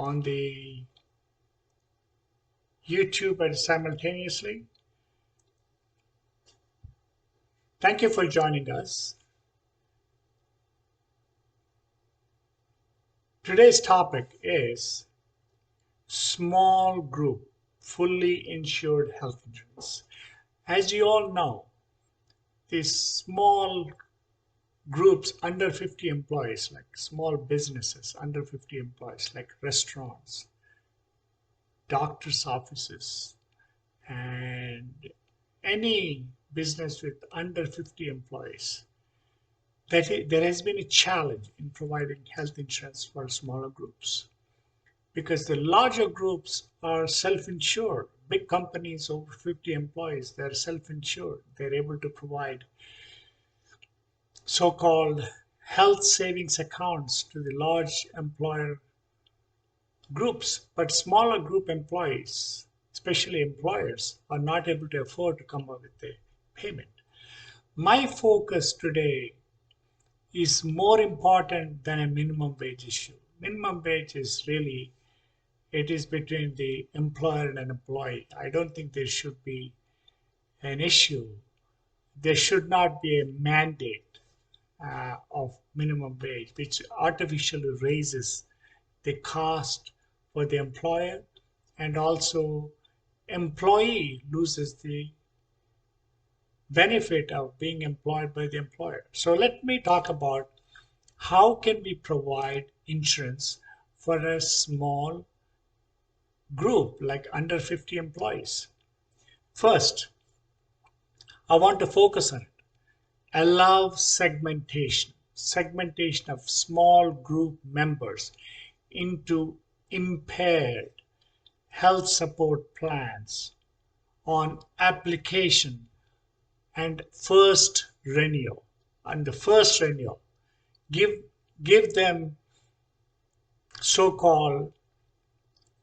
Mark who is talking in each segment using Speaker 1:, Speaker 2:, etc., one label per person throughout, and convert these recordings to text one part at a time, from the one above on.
Speaker 1: on the YouTube and simultaneously. Thank you for joining us. Today's topic is small group, fully insured health insurance. As you all know, these small groups under 50 employees, like small businesses under 50 employees, like restaurants, doctors' offices, and any business with under 50 employees, there has been a challenge in providing health insurance for smaller groups because the larger groups are self-insured. Big companies over 50 employees, they're self-insured. They're able to provide so-called health savings accounts to the large employer groups, but smaller group employees, especially employers, are not able to afford to come up with a payment. My focus today is more important than a minimum wage issue. Minimum wage is really, it is between the employer and an employee. I don't think there should be an issue. There should not be a mandate of minimum wage, which artificially raises the cost for the employer, and also employee loses the benefit of being employed by the employer. So let me talk about how can we provide insurance for a small group like under 50 employees. First, I want to focus on it. Allow segmentation of small group members into impaired health support plans on application and first renewal. On the first renewal, give them so-called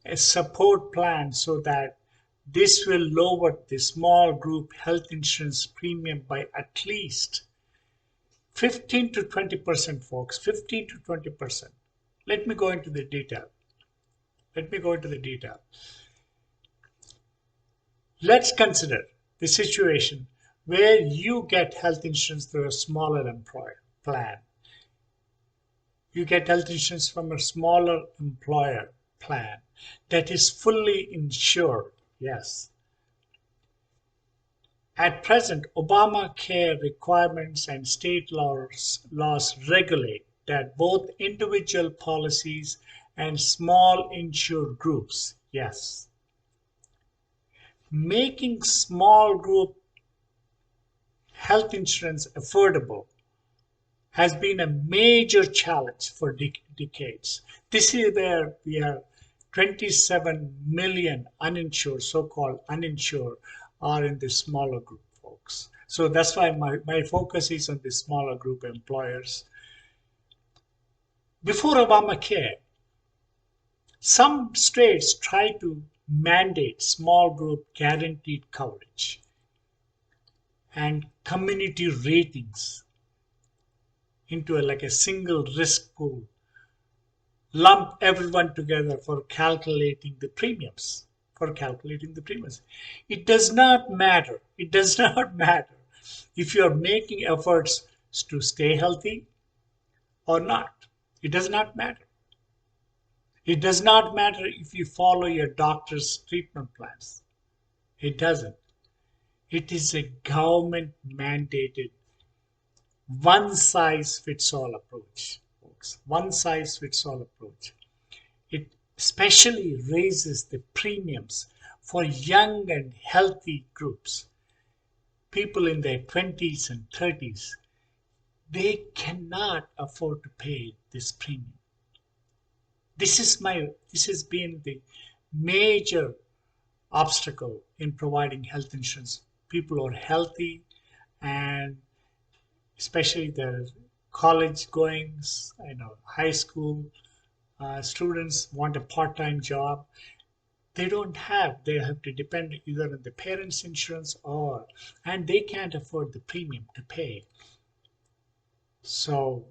Speaker 1: a support plan so that this will lower the small group health insurance premium by at least 15 to 20%, folks. 15 to 20%. Let me go into the detail. Let's consider the situation where you get health insurance through a smaller employer plan. You get health insurance from a smaller employer plan that is fully insured. Yes. At present, Obamacare requirements and state laws regulate that both individual policies and small insured groups, yes. Making small group health insurance affordable has been a major challenge for decades. This is where we have 27 million uninsured, so-called uninsured, are in the smaller group, folks. So that's why my focus is on the smaller group employers. Before Obamacare, some states tried to mandate small group guaranteed coverage and community ratings into like a single risk pool, lump everyone together for calculating the premiums. It does not matter if you're making efforts to stay healthy or not. It does not matter. It does not matter if you follow your doctor's treatment plans. It doesn't. It is a government mandated one-size-fits-all approach, folks. One-size-fits-all approach. It especially raises the premiums for young and healthy groups. People in their 20s and 30s, they cannot afford to pay this premium. This has been the major obstacle in providing health insurance. People who are healthy, and especially the college goings, high school students want a part-time job. They have to depend either on the parents' insurance and they can't afford the premium to pay. So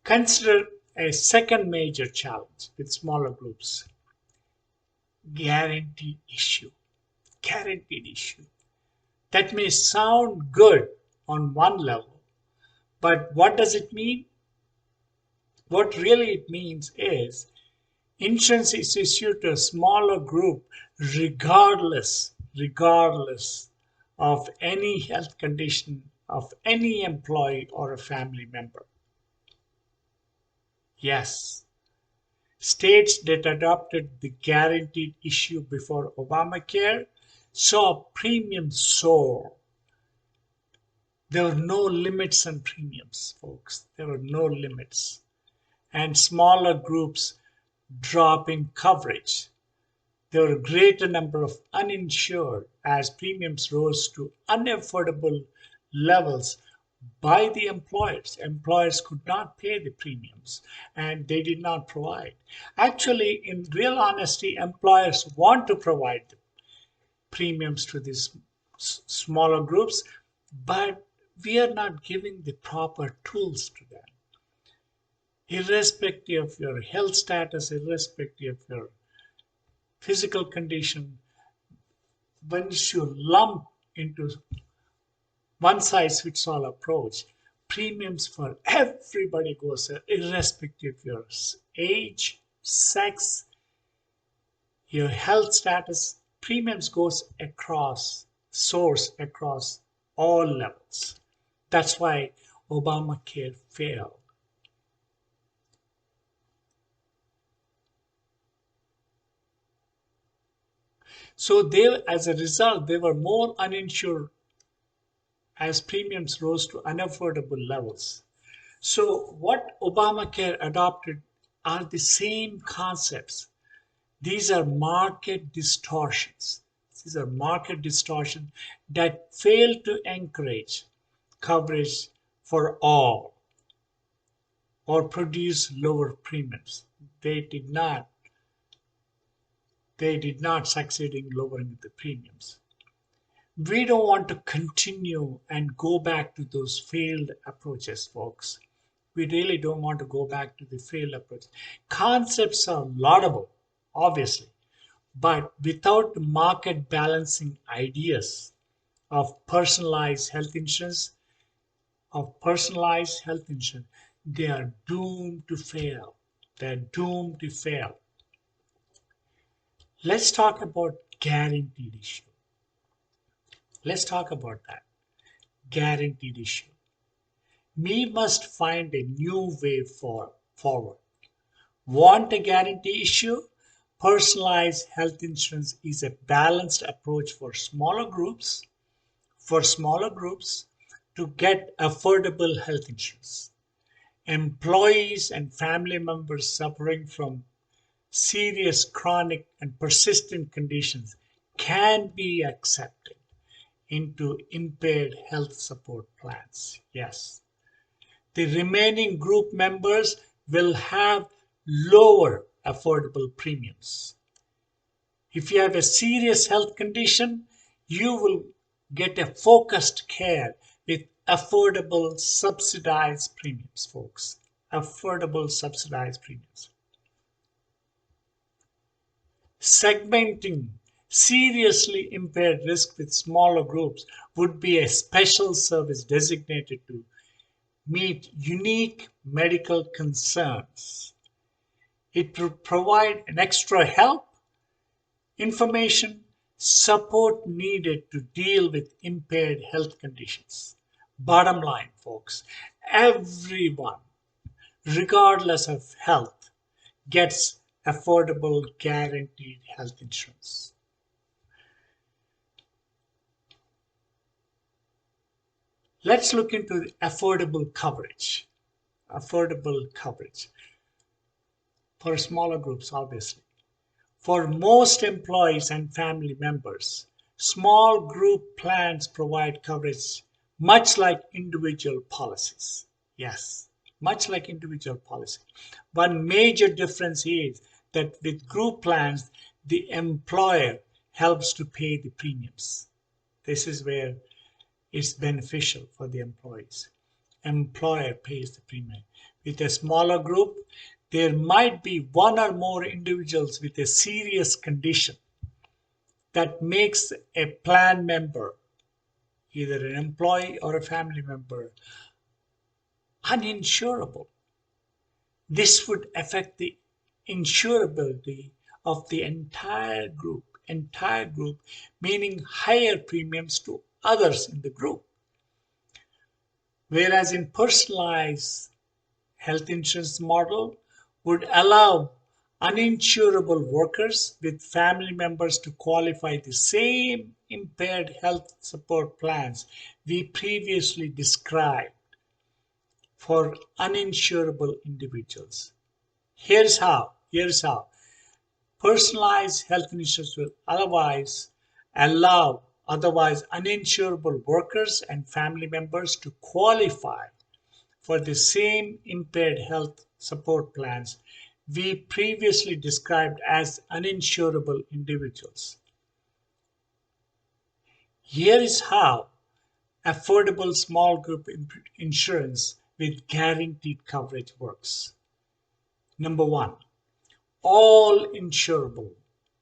Speaker 1: consider A second major challenge with smaller groups, guaranteed issue. Guaranteed issue. That may sound good on one level, but what does it mean? What really it means is insurance is issued to a smaller group regardless of any health condition of any employee or a family member. Yes, states that adopted the guaranteed issue before Obamacare saw premiums soar. There were no limits on premiums, folks. There were no limits. And smaller groups drop in coverage. There were a greater number of uninsured as premiums rose to unaffordable levels by the employers. Employers could not pay the premiums and they did not provide. Actually, in real honesty, employers want to provide the premiums to these smaller groups, but we are not giving the proper tools to them. Irrespective of your health status, irrespective of your physical condition, once you lump into one size fits all approach, premiums for everybody goes up, irrespective of your age, sex, your health status. Premiums goes source across all levels. That's why Obamacare failed. So as a result, they were more uninsured as premiums rose to unaffordable levels. So what Obamacare adopted are the same concepts. These are market distortions. These are market distortions that fail to encourage coverage for all or produce lower premiums. They did not succeed in lowering the premiums. We don't want to continue and go back to those failed approaches, folks. We really don't want to go back to the failed approach. Concepts are laudable, obviously, but without market balancing ideas of personalized health insurance, they are doomed to fail. They're doomed to fail. Let's talk about guaranteed issue. Let's talk about that. Guaranteed issue. We must find a new way forward. Want a guarantee issue? Personalized health insurance is a balanced approach for smaller groups to get affordable health insurance. Employees and family members suffering from serious chronic and persistent conditions can be accepted into impaired health support plans. Yes. The remaining group members will have lower affordable premiums. If you have a serious health condition, you will get a focused care with affordable subsidized premiums, folks. Affordable subsidized premiums. Segmenting seriously impaired risk with smaller groups would be a special service designated to meet unique medical concerns. It would provide an extra help, information, support needed to deal with impaired health conditions. Bottom line, folks, everyone, regardless of health, gets affordable guaranteed health insurance. Let's look into the affordable coverage. Affordable coverage for smaller groups, obviously. For most employees and family members, small group plans provide coverage much like individual policies. Yes, much like individual policy. One major difference is that with group plans, the employer helps to pay the premiums. This is where it's beneficial for the employees. Employer pays the premium. With a smaller group, there might be one or more individuals with a serious condition that makes a plan member, either an employee or a family member, uninsurable. This would affect the insurability of the entire group, meaning higher premiums to others in the group. Whereas in personalized health insurance model would allow uninsurable workers with family members to qualify the same impaired health support plans we previously described for uninsurable individuals. Here's how. Personalized health insurance will allow otherwise uninsurable workers and family members to qualify for the same impaired health support plans we previously described as uninsurable individuals. Here is how affordable small group insurance with guaranteed coverage works. Number one, all insurable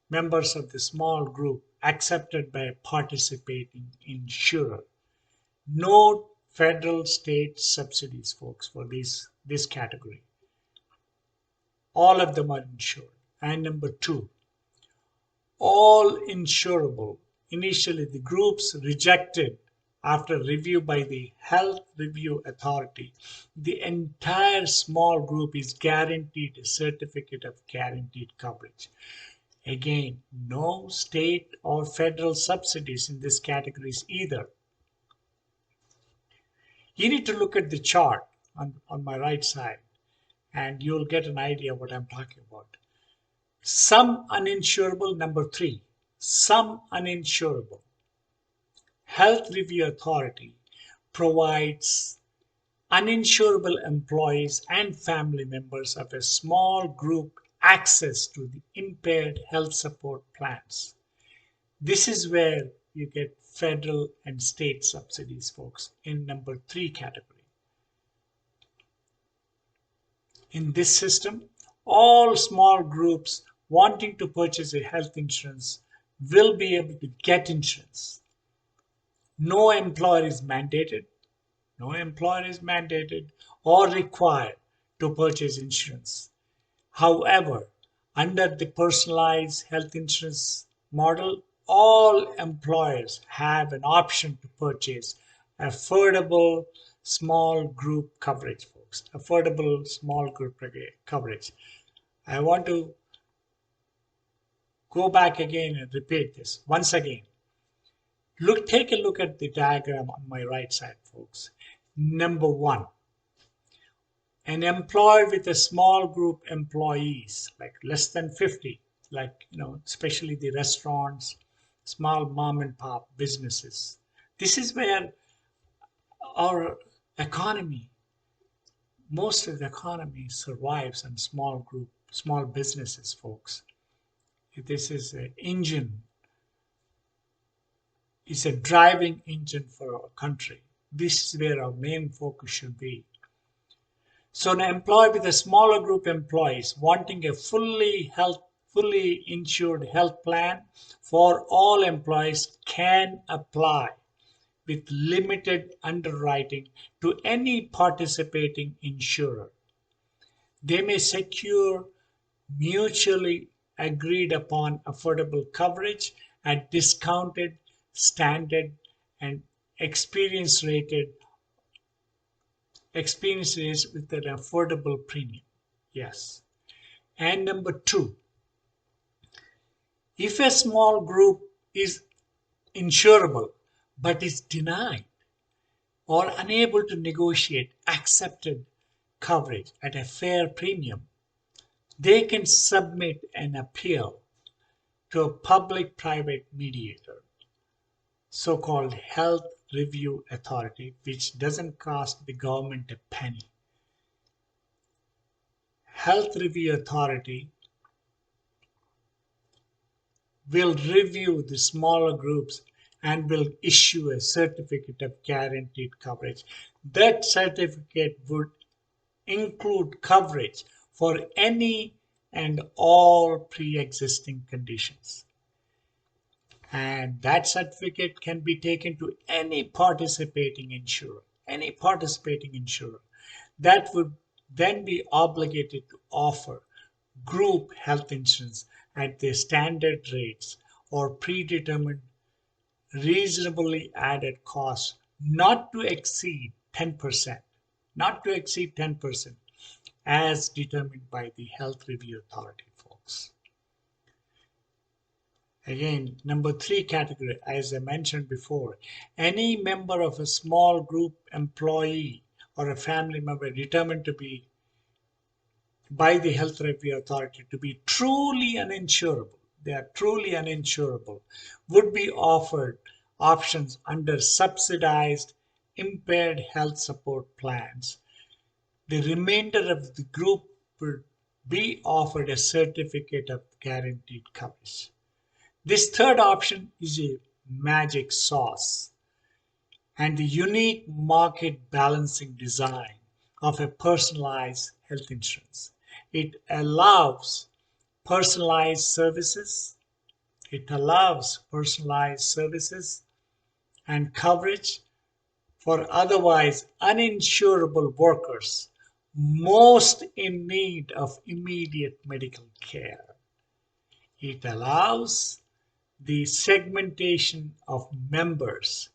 Speaker 1: members of the small group accepted by a participating insurer. No federal state subsidies, folks, for this category. All of them are insured. And number two, all insurable. Initially, the groups rejected after review by the Health Review Authority. The entire small group is guaranteed a certificate of guaranteed coverage. Again, no state or federal subsidies in these categories either. You need to look at the chart on my right side and you'll get an idea what I'm talking about. Some uninsurable, number three, some uninsurable. Health Review Authority provides uninsurable employees and family members of a small group access to the impaired health support plans. This is where you get federal and state subsidies, folks, in number three category. In this system, all small groups wanting to purchase a health insurance will be able to get insurance. No employer is mandated or required to purchase insurance. However, under the personalized health insurance model, all employers have an option to purchase affordable small group coverage, folks. Affordable small group coverage. I want to go back again and repeat this once again. Take a look at the diagram on my right side, folks. Number one, an employer with a small group employees, like less than 50, especially the restaurants, small mom and pop businesses. This is where our economy, most of the economy survives on small businesses, folks. This is an engine. It's a driving engine for our country. This is where our main focus should be. So an employee with a smaller group employees wanting a fully insured health plan for all employees can apply with limited underwriting to any participating insurer. They may secure mutually agreed upon affordable coverage at discounted, standard, and experience rates with an affordable premium. Yes. And number two, if a small group is insurable but is denied or unable to negotiate accepted coverage at a fair premium, they can submit an appeal to a public-private mediator, so-called Health Review Authority, which doesn't cost the government a penny. Health Review Authority will review the smaller groups and will issue a certificate of guaranteed coverage. That certificate would include coverage for any and all pre-existing conditions. And that certificate can be taken to any participating insurer, that would then be obligated to offer group health insurance at their standard rates or predetermined reasonably added costs not to exceed 10%, as determined by the Health Review Authority, folks. Again, number 3 category, as I mentioned before, any member of a small group employee or a family member determined to be by the Health Review Authority to be truly uninsurable, would be offered options under subsidized impaired health support plans. The remainder of the group would be offered a certificate of guaranteed coverage. This third option is a magic sauce and the unique market balancing design of a personalized health insurance. It allows personalized services. And coverage for otherwise uninsurable workers most in need of immediate medical care. It allows the segmentation of members,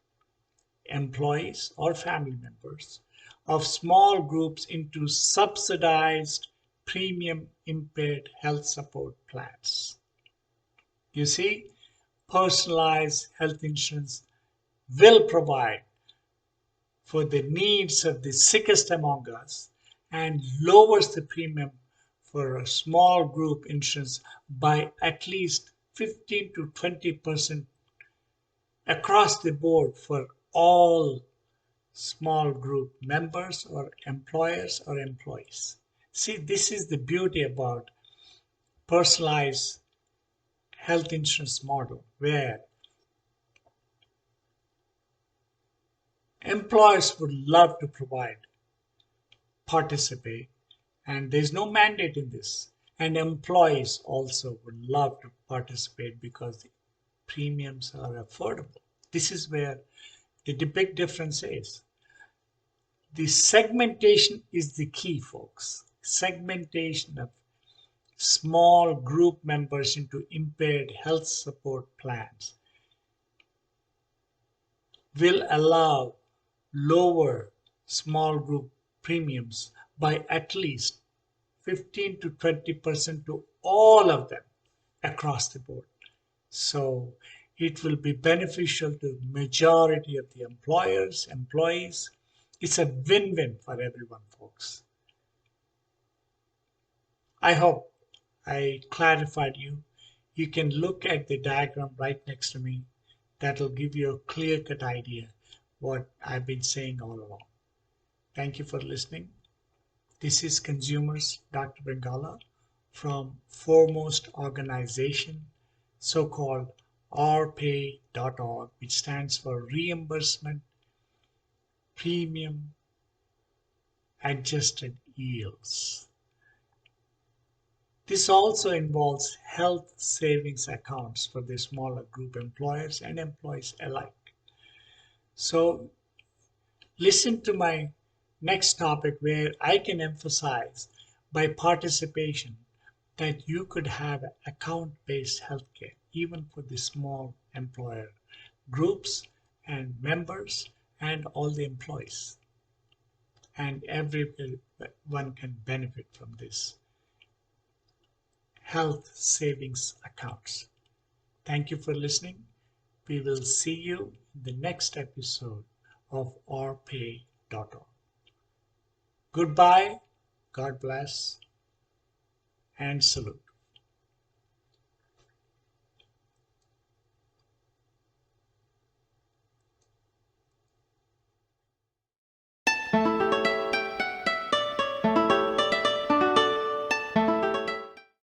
Speaker 1: employees or family members, of small groups into subsidized premium impaired health support plans. You see, personalized health insurance will provide for the needs of the sickest among us and lowers the premium for a small group insurance by at least 15 to 20% across the board for all small group members or employers or employees. See, this is the beauty about personalized health insurance model, where employers would love to participate, and there's no mandate in this. And employees also would love to participate because the premiums are affordable. This is where the big difference is. The segmentation is the key, folks. Segmentation of small group members into impaired health support plans will allow lower small group premiums by at least 15 to 20% to all of them across the board. So it will be beneficial to the majority of the employees. It's a win-win for everyone, folks. I hope I clarified you. You can look at the diagram right next to me. That'll give you a clear-cut idea what I've been saying all along. Thank you for listening. This is Consumers Dr. Bengala from Foremost Organization, so-called rpay.org, which stands for Reimbursement Premium Adjusted Yields. This also involves health savings accounts for the smaller group employers and employees alike. So listen to my next topic, where I can emphasize by participation that you could have account-based healthcare even for the small employer groups and members and all the employees. And everyone can benefit from this health savings accounts. Thank you for listening. We will see you in the next episode of rpay.org. Goodbye, God bless, and salute.